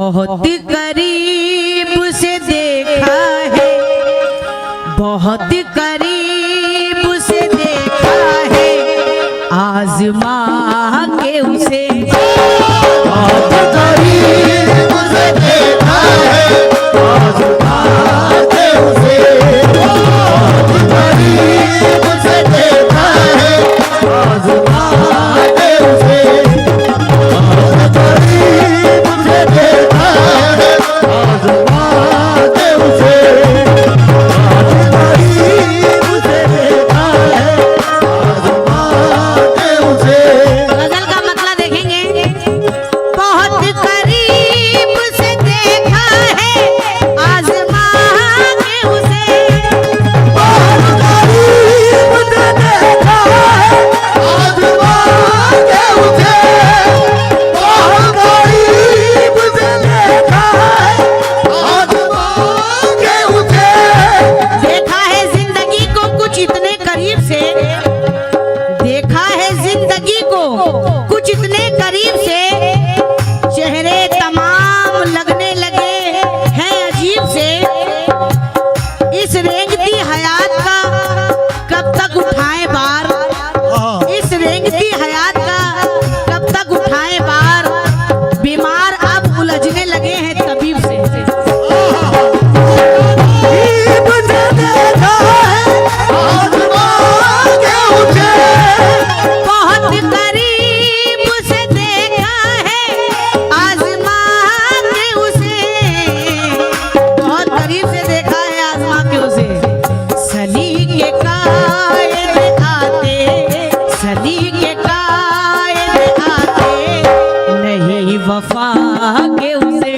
बहुत करीब से देखा है, बहुत करीब से देखा है, आजमा के उसे बहुत करीब से देखा है, आजमा के उसे बहुत करीब से देखा है, आजमा के उसे बहुत करीब से देखा है, आजमा के उसे बहुत करीब से देखा है, आजमा के उसे। गजल का मतलब देखेंगे, बहुत करीब से देखा है, आजमा के उसे बहुत करीब से देखा है, आजमा के उसे बहुत करीब से देखा है, आजमा के उसे। देखा है जिंदगी को कुछ इतने करीब से, देखा है जिंदगी को कुछ इतने करीब से, चेहरे तमाम लगने लगे हैं अजीब से। इस रेंगती हयात का कब तक उठाएं बार, इस रेंगती हयात का कब तक उठाएं बार, बीमार अब उलझने लगे हैं तबीब से। करीब से देखा है, आजमा के उसे बहुत करीब से देखा है, आजमा के उसे बहुत करीब से देखा है, आजमा के उसे। सलीके कायद आते, सलीके कायद आते, नहीं वफा के उसे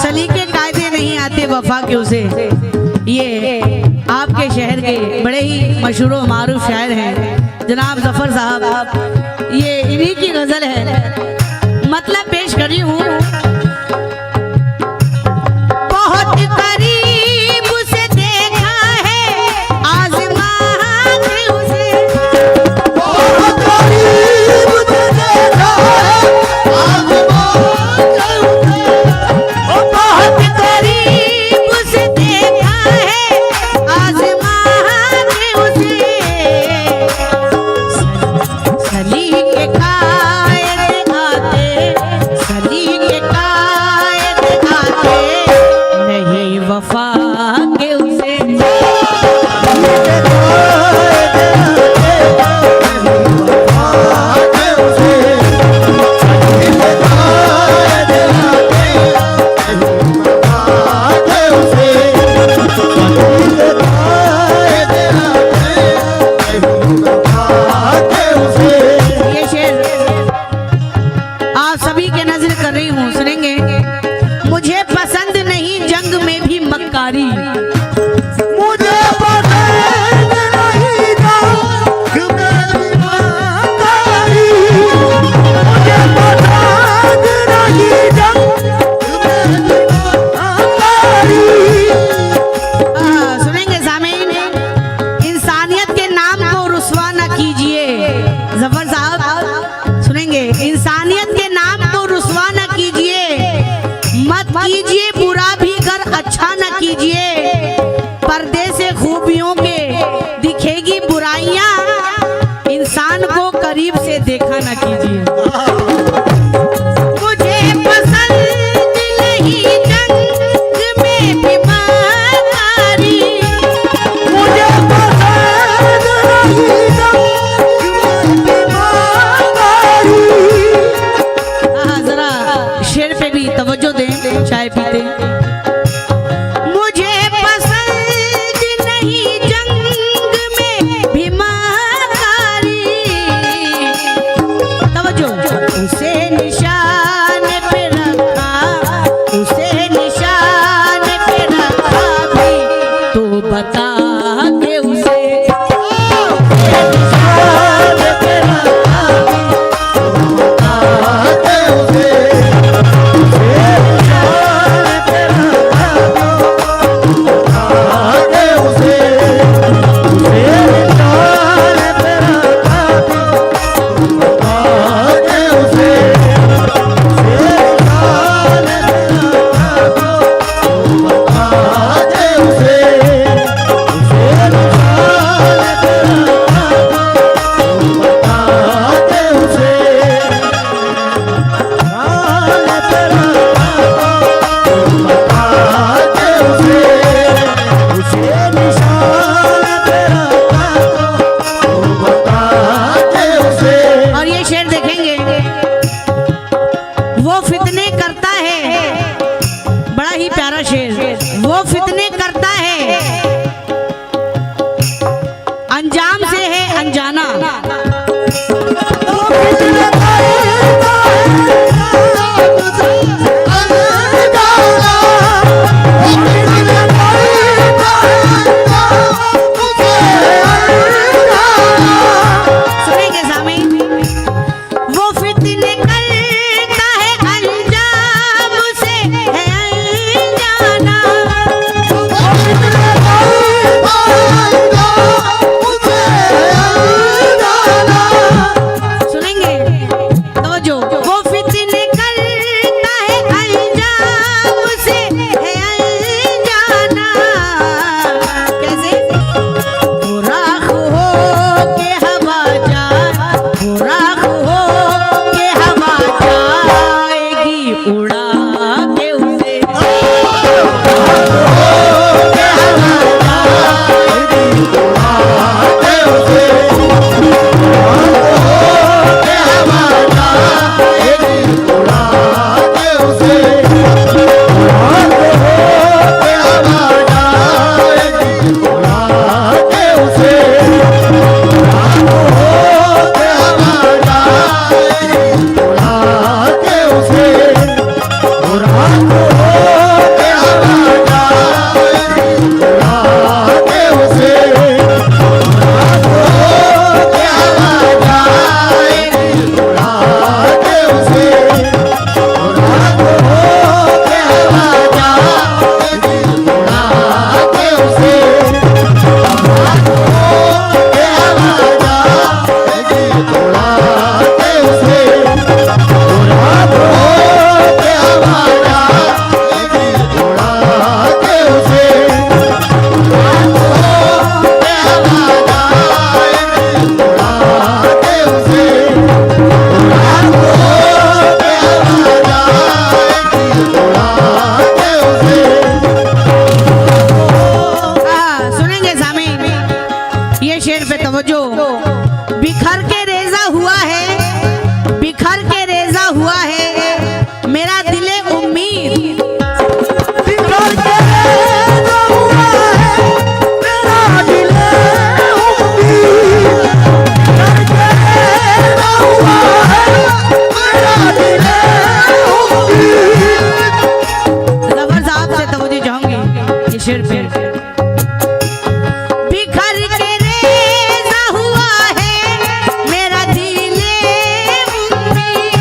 सलीके कायदे नहीं आते वफा के उसे। ये आपके शहर के बड़े ही मशहूर व मारूफ शायर हैं जनाब जफर साहब, ये इन्हीं की गजल है, मतलब पेश कर रही हूँ। बहुत करीब से देखा है, आजमा के उसे बहुत करीब से देखा है, आजमा के उसे बहुत करीब से देखा है, आजमा के उसे। सलीके कायद आते, सलीके कायद आते, नहीं वफा के उसे ये शेर आप सभी के नजर कर रही हूँ, सुनेंगे। मुझे पसंद नहीं जंग में भी मक्कारी, मुझे पसंद नहीं जंग में भी मक्कारी, मुझे पसंद नहीं जंग में भी मक्कारी। सुनेंगे सामीन, इंसानियत के नाम को रुस्वा न कीजिए। जफर साहब सुनेंगे, इंसानियत के नाम को रुस्वा न कीजिए, मत कीजिए बुरा भी कर अच्छा न कीजिए, पर्दे से खूबियों के दिखेगी बुराइयां, इंसान को करीब से देखा न कीजिए। मुझे पसंद नहीं जंग में भी मक्कारी, मुझे पसंद नहीं जंग में भी मक्कारी। जरा शेर पे भी तवज्जो दें, चाय पीते। मुझे पसंद नहीं जंग में भी मक्कारी, शेर पे तवज्जो। बिखर के रेजा हुआ है, बिखर के रेजा हुआ है मेरा दिले उम्मीद। बिखर के रेजा हुआ है मेरा दिले उम्मीद। बिखर के रेजा हुआ है मेरा दिले उम्मीद। जफर साहब से तवज्जो चाहूंगी इस शेर पे। बिखर के रेजा हुआ है मेरा दिले उम्मीद।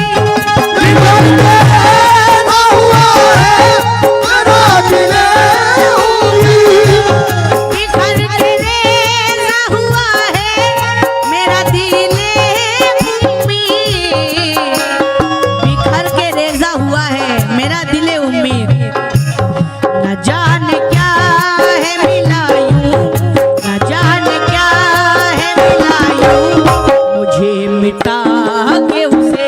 बिखर के रेजा हुआ है मेरा दिले उम्मीद। बिखर के रेजा हुआ है मेरा दिले उम्मीद। बिखर के रेजा हुआ है मेरा दिले उम्मीद। न जाने क्या है मिला यूं, न जाने क्या है मिला यूं, मुझे मिटा के उसे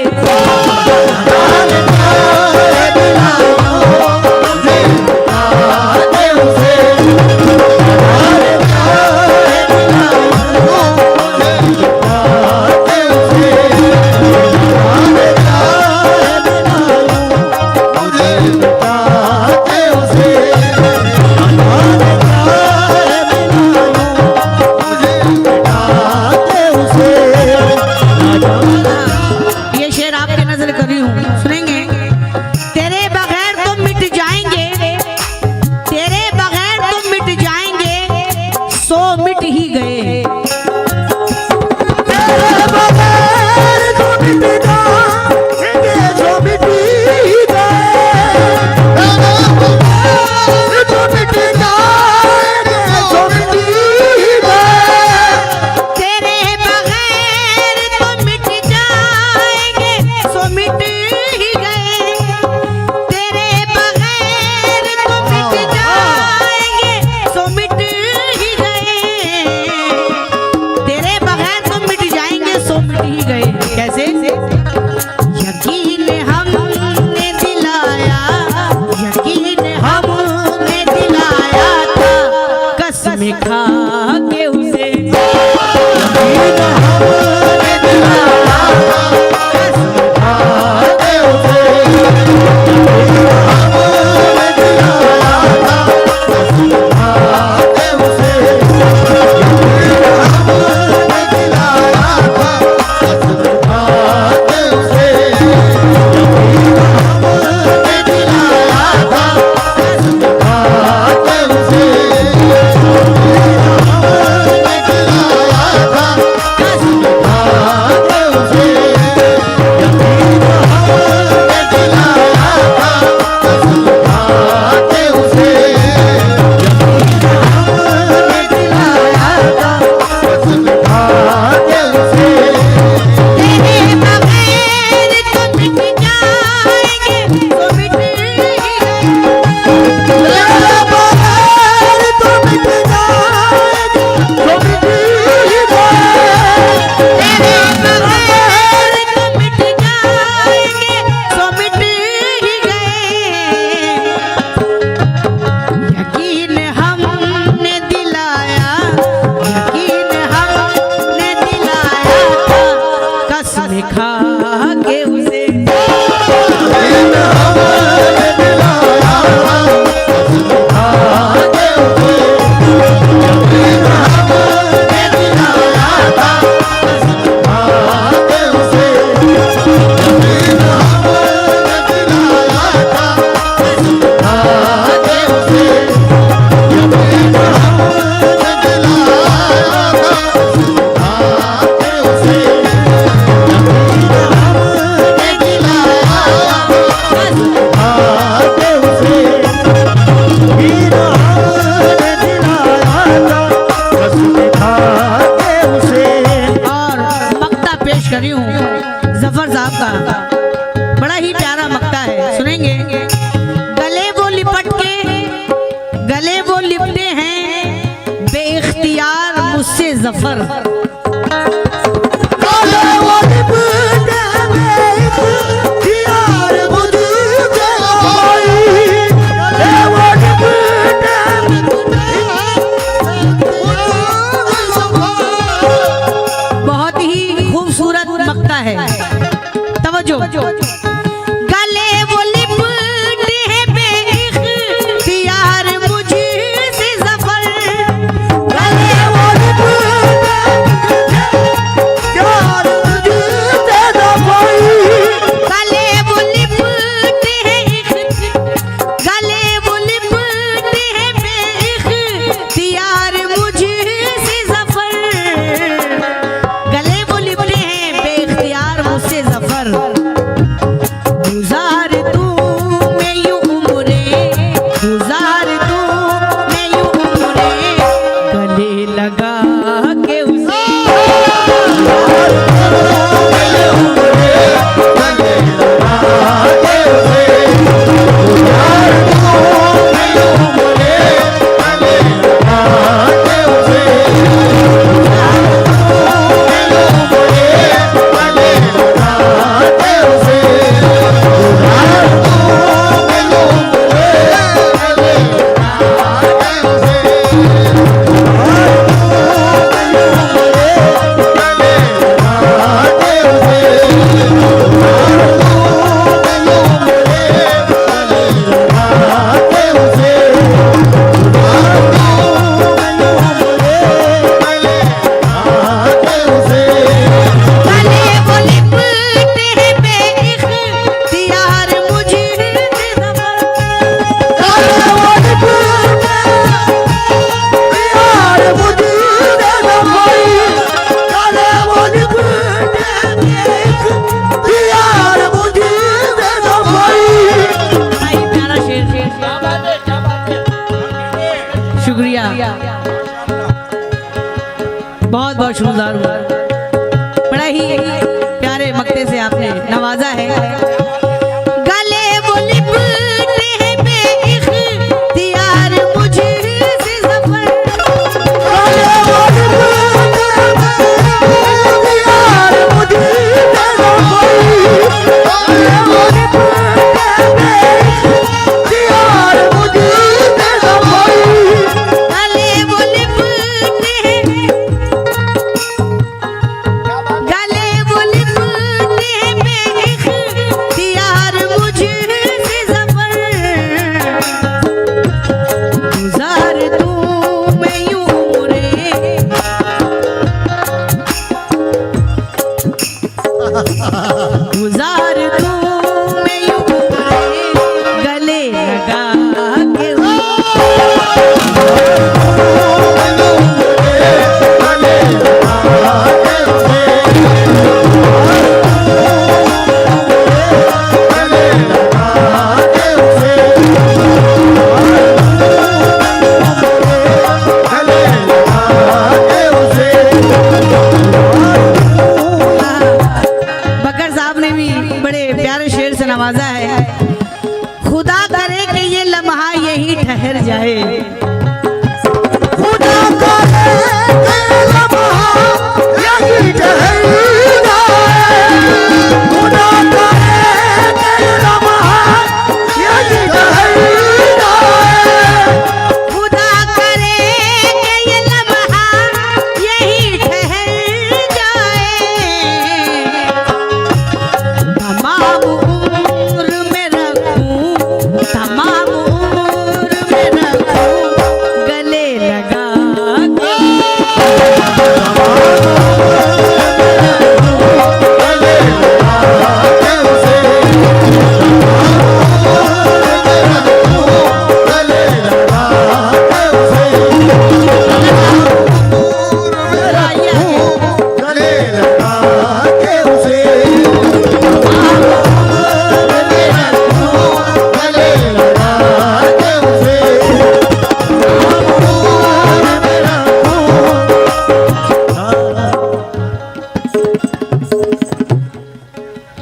ये शेर आपके नजर कर रही हूँ, सुनेंगे। तेरे बगैर तो मिट जाएंगे, तेरे बगैर तो मिट जाएंगे, सो मिट ही गए। तेरे बगैर तो मिट जाएंगे, सो मिट ही गए। तो मिट जाएंगे, सो मिट ही गए। तेरे बगैर तो मिट जाएंगे, सो मिट ही गए। तेरे बगैर तो मिट जाएंगे, सो मिट ही गए। तेरे बगैर तो मिट जाएंगे, सो मिट ही गए। कैसे? यकीन हमने दिलाया, यकीन हमने दिलाया था, कसम खा के उसे। जफर समझो। गले वो लिपटे हैं बेइख्तियार मुझसे ज़फ़र, गले वो यार मुझसे ज़फ़र, गले वो लिपटे हैं गले वो लिपटे हैं बेइख्तियार मुझसे ज़फ़र, गले वो लिपटे हैं बेइख्तियार मुझसे ज़फ़र। गुज़ार तू मैं यूं उम्रे, गुज़ार तू मैं यूं उम्रे, गले लगा के उसे गले वो लिपटे हैं बेइख्तियार मुझसे ज़फ़र। यार मुझसे ज़फ़र, गले वो यार मुझसे ज़फ़र। भाई प्यारा शेर, शुक्रिया, बहुत बहुत शुक्रिया। बड़ा ही प्यारे मक्ते से आपने नवाजा है। गले वो लिपटे हैं बेइख्तियार मुझसे ज़फ़र, गले वो यार मुझसे ज़फ़र, गले वो यार मुझसे ज़फ़र। गले वो लिपटे हैं गले वो लिपटे हैं बेइख्तियार मुझसे ज़फ़र। गुज़ार तू मैं यूं उम्रे, गुज़ार तू मैं यूं उम्रे, गले लगा के बकर साहब ने भी बड़े प्यारे शेर से नवाजा है। खुदा करे कि ये लम्हा यही ठहर जाए, खुदा करे कि लम्हा यही ठहर जाए, खुदा करे कि लम्हा यही ठहर जाए, खुदा करे कि ये लम्हा यही ठहर जाए। तमाम उम्र में रखूं, तमाम उम्र में रखूं, गले लगा के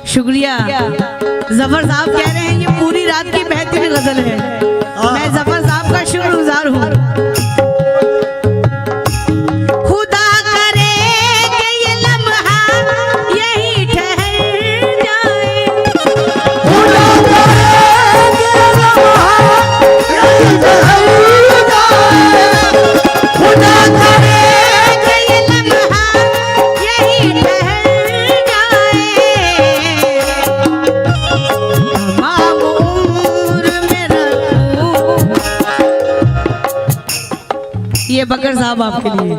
शुक्रिया। जफर साहब कह रहे हैं ये पूरी रात की बेहतरीन गजल है। मैं जफर साहब का शुक्रगुजार हूँ। खुदा करे कि ये लम्हा यही ठहर जाए, खुदा करे कि लम्हा यही ठहर जाए, खुदा करे कि ये लम्हा यही ठहर जाए। बकर साहब आपके लिए।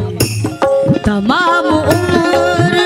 तमाम उम्र